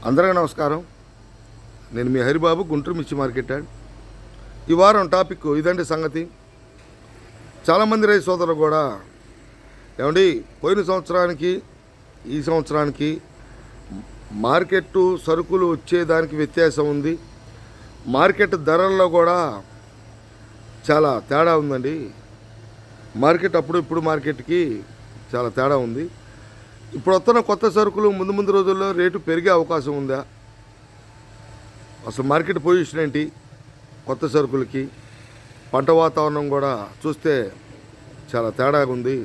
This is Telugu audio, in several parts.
అందరికీ నమస్కారం. నేను మీ హరిబాబు, గుంటూరు మిర్చి మార్కెట్ యార్డ్. ఈ వారం టాపిక్ ఇదండి సంగతి. చాలామంది రైతు సోదరులు కూడా ఏమండి పోయిన సంవత్సరానికి ఈ సంవత్సరానికి మార్కెట్ సరుకులు వచ్చేదానికి వ్యత్యాసం ఉంది, మార్కెట్ ధరల్లో కూడా చాలా తేడా ఉందండి. మార్కెట్ అప్పుడు ఇప్పుడు మార్కెట్కి చాలా తేడా ఉంది. ఇప్పుడు వస్తున్న కొత్త సరుకులు ముందు రోజుల్లో రేటు పెరిగే అవకాశం ఉందా? అసలు మార్కెట్ పొజిషన్ ఏంటి కొత్త సరుకులకి? పంట వాతావరణం కూడా చూస్తే చాలా తేడాగా ఉంది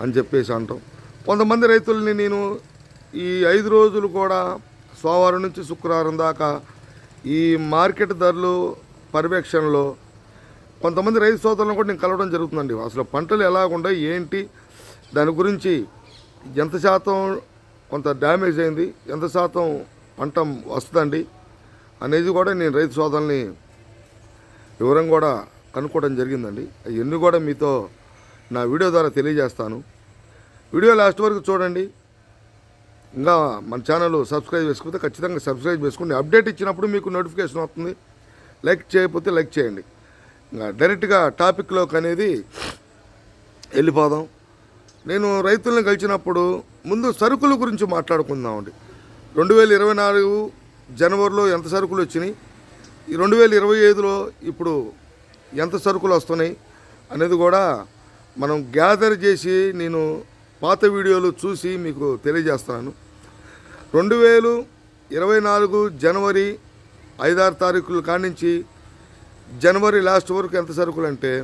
అని చెప్పేసి అంటాం. కొంతమంది రైతుల్ని నేను ఈ 5 రోజులు కూడా సోమవారం నుంచి శుక్రవారం దాకా ఈ మార్కెట్ ధరలు పర్యవేక్షణలో కొంతమంది రైతు సోదరులను కూడా నేను కలవడం జరుగుతుందండి. అసలు పంటలు ఎలాగుంటాయి ఏంటి, దాని గురించి ఎంత శాతం కొంత డ్యామేజ్ అయింది, ఎంత శాతం పంట వస్తుందండి అనేది కూడా నేను రైతు సోదరుల్ని వివరం కూడా కనుక్కోవడం జరిగిందండి. అవన్నీ కూడా మీతో నా వీడియో ద్వారా తెలియజేస్తాను. వీడియో లాస్ట్ వరకు చూడండి. ఇంకా మన ఛానల్ సబ్స్క్రైబ్ చేసుకుంటే ఖచ్చితంగా సబ్స్క్రైబ్ చేసుకోండి. అప్డేట్ ఇచ్చినప్పుడు మీకు నోటిఫికేషన్ వస్తుంది. లైక్ చేయకపోతే లైక్ చేయండి. ఇంకా డైరెక్ట్గా టాపిక్లోకి అనేది వెళ్ళిపోదాం. నేను రైతులను కలిసినప్పుడు ముందు సరుకుల గురించి మాట్లాడుకుందామండి. 2024 జనవరిలో ఎంత సరుకులు వచ్చినాయి, ఈ 2025లో ఇప్పుడు ఎంత సరుకులు వస్తున్నాయి అనేది కూడా మనం గ్యాదర్ చేసి నేను పాత వీడియోలు చూసి మీకు తెలియజేస్తున్నాను. 2024 జనవరి 5-6 తారీఖుల కానించి జనవరి లాస్ట్ వరకు ఎంత సరుకులు అంటే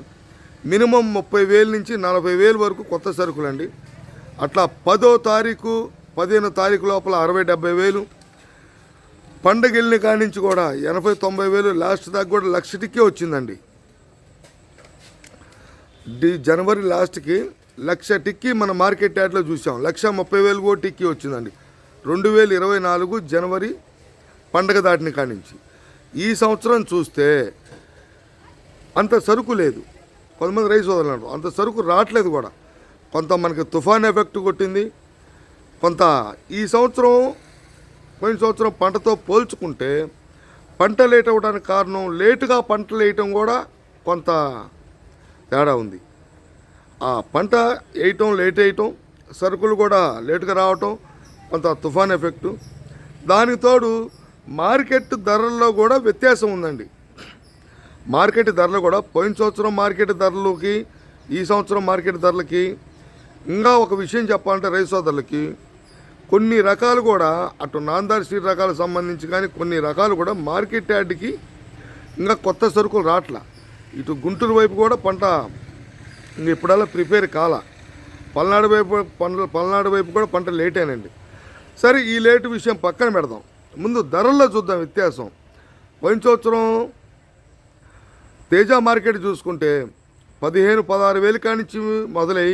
మినిమం 30,000 నుంచి 40,000 వరకు కొత్త సరుకులండి. అట్లా 10వ తారీఖు 15వ తారీఖు లోపల 60,000-70,000, పండగ వెళ్ళిన కానించి కూడా 80,000-90,000, లాస్ట్ దాకా కూడా 1,00,000 టిక్కే వచ్చిందండి. జనవరి లాస్ట్కి 1,00,000 టిక్కి మన మార్కెట్ యార్డ్లో చూసాం. 1,30,000 కూడా టిక్కి వచ్చిందండి 2024 జనవరి పండగ దాటిన కానించి. ఈ సంవత్సరం చూస్తే అంత సరుకు లేదు. కొంతమంది రైతు సోదరులు అంటారు అంత సరుకు రావట్లేదు కూడా. కొంత మనకి తుఫాన్ ఎఫెక్ట్ కొట్టింది, కొంత ఈ సంవత్సరం పోయిన సంవత్సరం పంటతో పోల్చుకుంటే పంట లేట్ అవ్వడానికి కారణం లేటుగా పంటలు వేయటం కూడా కొంత తేడా ఉంది. ఆ పంట వేయటం లేట్ వేయటం, సరుకులు కూడా లేటుగా రావటం కొంత తుఫాన్ ఎఫెక్టు. దానికి తోడు మార్కెట్ ధరల్లో కూడా వ్యత్యాసం ఉందండి. మార్కెట్ ధరలు కూడా పోయిన సంవత్సరం మార్కెట్ ధరలకి ఈ సంవత్సరం మార్కెట్ ధరలకి ఇంకా ఒక విషయం చెప్పాలంటే రైతు సోదరులకి కొన్ని రకాలు కూడా అటు నాందార్ సీడ్ రకాలకు సంబంధించి కానీ కొన్ని రకాలు కూడా మార్కెట్ యార్డ్కి ఇంకా కొత్త సరుకులు రావట్లా. ఇటు గుంటూరు వైపు కూడా పంట ఇంక ఇప్పుడల్లా ప్రిపేర్ కాల. పల్నాడు వైపు కూడా పంట లేట్ అయినండి. సరే, ఈ లేటు విషయం పక్కన పెడదాం. ముందు ధరల్లో చూద్దాం వ్యత్యాసం. పోయిన సంవత్సరం తేజ మార్కెట్ చూసుకుంటే 15-16,000 కానించి మొదలై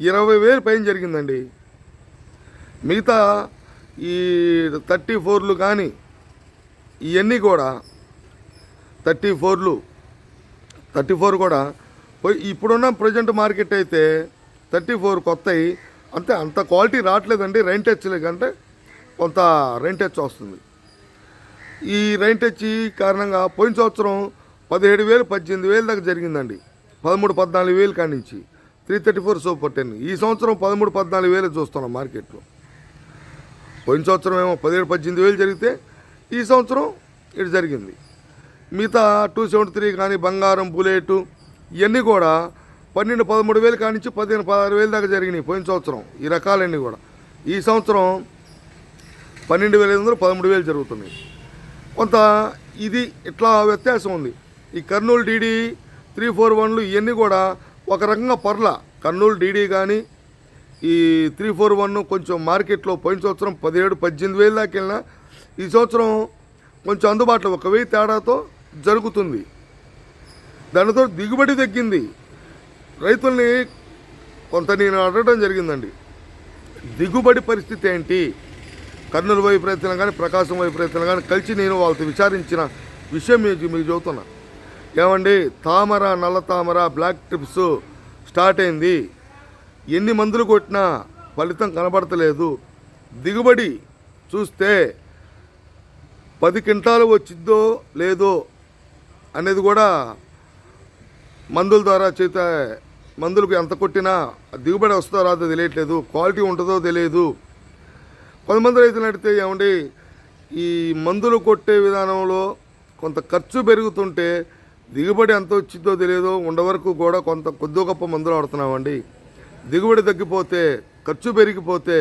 20,000 పైన జరిగిందండి. మిగతా ఈ 34లు కానీ ఇవన్నీ కూడా 34 కూడా ఇప్పుడున్న ప్రజెంట్ మార్కెట్ అయితే 34 కొత్తవి అంతే. అంత క్వాలిటీ రావట్లేదండి. రైన్ టచ్లే కంటే కొంత రైన్ టచ్ వస్తుంది. ఈ రైన్ టచ్ కారణంగా పోయిన సంవత్సరం 17,000-18,000 దాకా జరిగిందండి. 13-14,000 కానించి 334 సూపర్ 10. ఈ సంవత్సరం 13-14,000 చూస్తున్నాం మార్కెట్లో. పోయిన సంవత్సరం ఏమో 17-18,000 జరిగితే ఈ సంవత్సరం ఇటు జరిగింది. మిగతా 273 కానీ బంగారం, బుల్లెట్ ఇవన్నీ కూడా 12-13,000 కానించి 15-16,000 దాకా జరిగినాయి పోయిన సంవత్సరం. ఈ రకాలన్నీ కూడా ఈ సంవత్సరం 12,500, 13,000 జరుగుతున్నాయి. కొంత ఇది ఇట్లా వ్యత్యాసం ఉంది. ఈ కర్నూలు డీడీ 341లు ఇవన్నీ కూడా ఒక రకంగా పర్ల. కర్నూలు డీడీ కానీ ఈ 341 కొంచెం మార్కెట్లో పోయిన సంవత్సరం 17-18,000 దాకా వెళ్ళినా ఈ సంవత్సరం కొంచెం అందుబాటులో 1,000 తేడాతో జరుగుతుంది. దానితో దిగుబడి తగ్గింది. రైతుల్ని కొంత నేను అడగడం జరిగిందండి, దిగుబడి పరిస్థితి ఏంటి? కర్నూలు వైపు రైతులు కానీ ప్రకాశం వైపు రైతులు కానీ కలిసి నేను వాళ్ళతో విచారించిన విషయం మీకు చెబుతున్నా. ఏమండి, తామర, నల్ల తామర, బ్లాక్ ట్రిప్స్ స్టార్ట్ అయింది. ఎన్ని మందులు కొట్టినా ఫలితం కనబడతలేదు. దిగుబడి చూస్తే 10 క్వింటాలు వచ్చిద్దో లేదో అనేది కూడా మందుల ద్వారా చేత మందులకు ఎంత కొట్టినా దిగుబడి వస్తుందో రాదో తెలియట్లేదు, క్వాలిటీ ఉంటుందో తెలియదు. కొంతమంది రైతులు అడిగితే ఏమండి ఈ మందులు కొట్టే విధానంలో కొంత ఖర్చు పెరుగుతుంటే దిగుబడి ఎంత వచ్చిందో తెలియదు, ఉండవరకు కూడా కొద్ది గొప్ప మందులు వాడుతున్నామండి. దిగుబడి తగ్గిపోతే ఖర్చు పెరిగిపోతే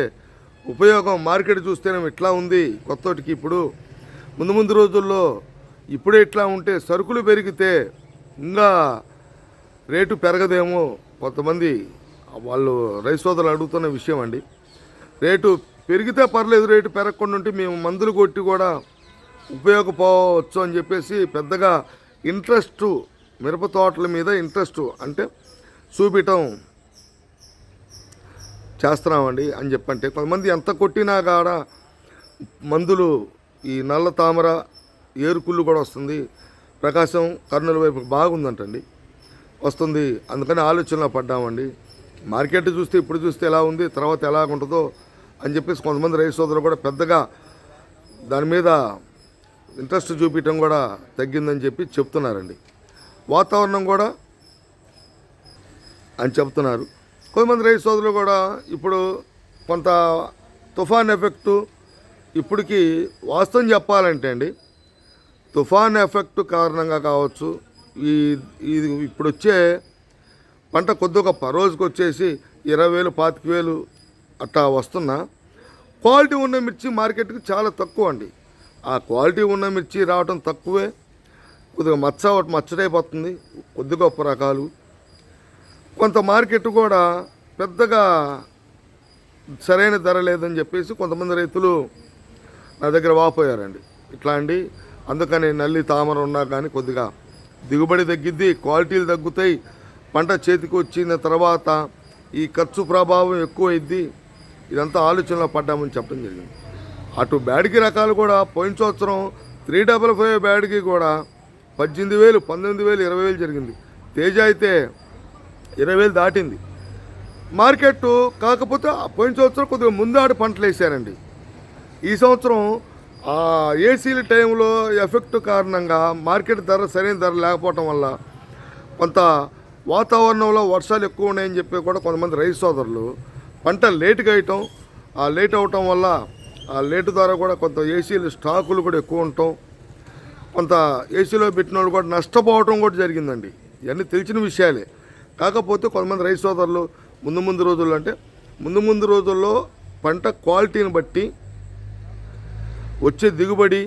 ఉపయోగం మార్కెట్ చూస్తేనే ఇట్లా ఉంది కొత్తటికి. ఇప్పుడు ముందు రోజుల్లో ఇప్పుడే ఇట్లా ఉంటే సరుకులు పెరిగితే ఇంకా రేటు పెరగదేమో కొంతమంది వాళ్ళు రైతు సోదరులు అడుగుతున్న విషయం అండి. రేటు పెరిగితే పర్లేదు, రేటు పెరగకుండా ఉంటే మేము మందులు కొట్టి కూడా ఉపయోగపోవచ్చు అని చెప్పేసి పెద్దగా ఇంట్రెస్ట్ మిరప తోటల మీద ఇంట్రెస్ట్ అంటే చూపించటం చేస్తున్నామండి అని చెప్పంటే కొంతమంది ఎంత కొట్టినా కాడ మందులు ఈ నల్ల తామర ఏరుకుళ్ళు కూడా వస్తుంది, ప్రకాశం కర్నూలు వైపు బాగుందంటండి వస్తుంది. అందుకని ఆలోచనలో పడ్డామండి. మార్కెట్ చూస్తే ఇప్పుడు చూస్తే ఎలా ఉంది, తర్వాత ఎలా ఉంటుందో అని చెప్పేసి కొంతమంది రైతు సోదరులు కూడా పెద్దగా దాని మీద ఇంట్రెస్ట్ చూపించడం కూడా తగ్గిందని చెప్పి చెప్తున్నారండి. వాతావరణం కూడా అని చెప్తున్నారు కొంతమంది రైతు సోదరులు కూడా. ఇప్పుడు కొంత తుఫాన్ ఎఫెక్టు ఇప్పటికి వాస్తవం చెప్పాలంటే అండి, తుఫాన్ ఎఫెక్ట్ కారణంగా కావచ్చు ఇది ఇప్పుడు వచ్చే పంట కొద్ది గొప్ప రోజుకు వచ్చేసి 20,000 25,000 అట్లా వస్తున్నా క్వాలిటీ ఉన్న మిర్చి మార్కెట్కి చాలా తక్కువ అండి. ఆ క్వాలిటీ ఉన్న మిర్చి రావడం తక్కువే, కొద్దిగా మచ్చటైపోతుంది కొద్ది గొప్ప రకాలు. కొంత మార్కెట్ కూడా పెద్దగా సరైన ధర లేదని చెప్పేసి కొంతమంది రైతులు నా దగ్గర వాపోయారండి. ఇట్లా అండి, అందుకని నల్లి తామర ఉన్నా కానీ కొద్దిగా దిగుబడి తగ్గిద్ది, క్వాలిటీలు తగ్గుతాయి, పంట చేతికి వచ్చిన తర్వాత ఈ ఖర్చు ప్రభావం ఎక్కువైద్ది. ఇదంతా ఆలోచనలో పడ్డామని చెప్పడం జరిగింది. అటు బ్యాడ్కి రకాలు కూడా పోయిన సంవత్సరం 355 బ్యాడ్కి కూడా 18,000 19,000 20,000 జరిగింది. తేజ అయితే 20,000 దాటింది మార్కెట్. కాకపోతే పోయిన సంవత్సరం కొద్దిగా ముందాడు పంటలు వేసారండి. ఈ సంవత్సరం ఆ ఏసీల టైంలో ఎఫెక్ట్ కారణంగా మార్కెట్ ధర సరైన ధర లేకపోవటం వల్ల కొంత వాతావరణంలో వర్షాలు ఎక్కువ ఉన్నాయని చెప్పి కూడా కొంతమంది రైతు సోదరులు పంట లేటుగా వేయటం, ఆ లేట్ అవటం వల్ల ఆ లేటు ద్వారా కూడా కొంత ఏసీలు స్టాకులు కూడా ఎక్కువ ఉండటం, కొంత ఏసీలో పెట్టిన వాళ్ళు కూడా నష్టపోవటం కూడా జరిగిందండి. ఇవన్నీ తెలిసిన విషయాలే. కాకపోతే కొంతమంది రైతు సోదరులు ముందు రోజుల్లో అంటే ముందు రోజుల్లో పంట క్వాలిటీని బట్టి వచ్చే దిగుబడి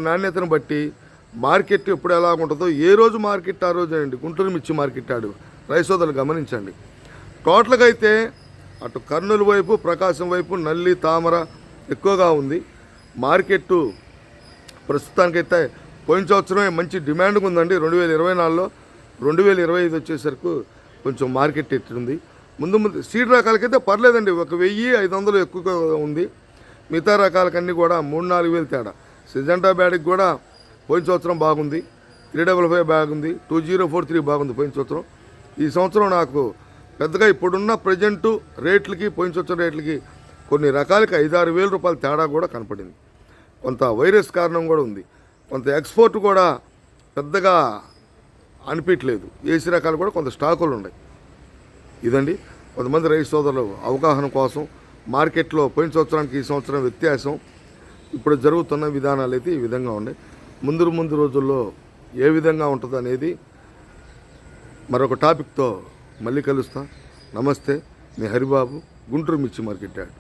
నాణ్యతను బట్టి మార్కెట్ ఎప్పుడు ఎలా ఉంటుందో ఏ రోజు మార్కెట్ ఆ రోజు అండి. గుంటూరు మిర్చి మార్కెట్ ఆడు రైతు సోదరులు గమనించండి. టోటల్గా అయితే అటు కర్నూలు వైపు ప్రకాశం వైపు నల్లి తామర ఎక్కువగా ఉంది మార్కెట్. ప్రస్తుతానికైతే పోయిన సంవత్సరమే మంచి డిమాండ్గా ఉందండి. 2024లో 2025 వచ్చేసరికి కొంచెం మార్కెట్ ఎట్టుంది. ముందు సీడ్ రకాలకైతే పర్లేదండి, 1,500 ఎక్కువగా ఉంది. మిగతా రకాలకన్నీ కూడా 3-4 వేలు తేడా. సిజంటా బ్యాడ్కి కూడా పోయిన సంవత్సరం బాగుంది, 355 బాగుంది, 2043 బాగుంది పోయిన సంవత్సరం. ఈ సంవత్సరం నాకు పెద్దగా ఇప్పుడున్న ప్రజెంటు రేట్లకి పోయిన సంవత్సరం రేట్లకి కొన్ని రకాలకి 5-6 వేల రూపాయల తేడా కూడా కనపడింది. కొంత వైరస్ కారణం కూడా ఉంది, కొంత ఎక్స్పోర్ట్ కూడా పెద్దగా అనిపించలేదు. ఏసీ రకాలు కూడా కొంత స్టాకులు ఉన్నాయి. ఇదండి కొంతమంది రైతు సోదరులు అవగాహన కోసం మార్కెట్లో పోయిన సంవత్సరానికి ఈ సంవత్సరం వ్యత్యాసం, ఇప్పుడు జరుగుతున్న విధానాలు అయితే ఈ విధంగా ఉన్నాయి. ముందు రోజుల్లో ఏ విధంగా ఉంటుంది అనేది మరొక టాపిక్తో మళ్ళీ కలుస్తా. నమస్తే, మీ హరిబాబు, గుంటూరు మిర్చి మార్కెట్ యార్డ్.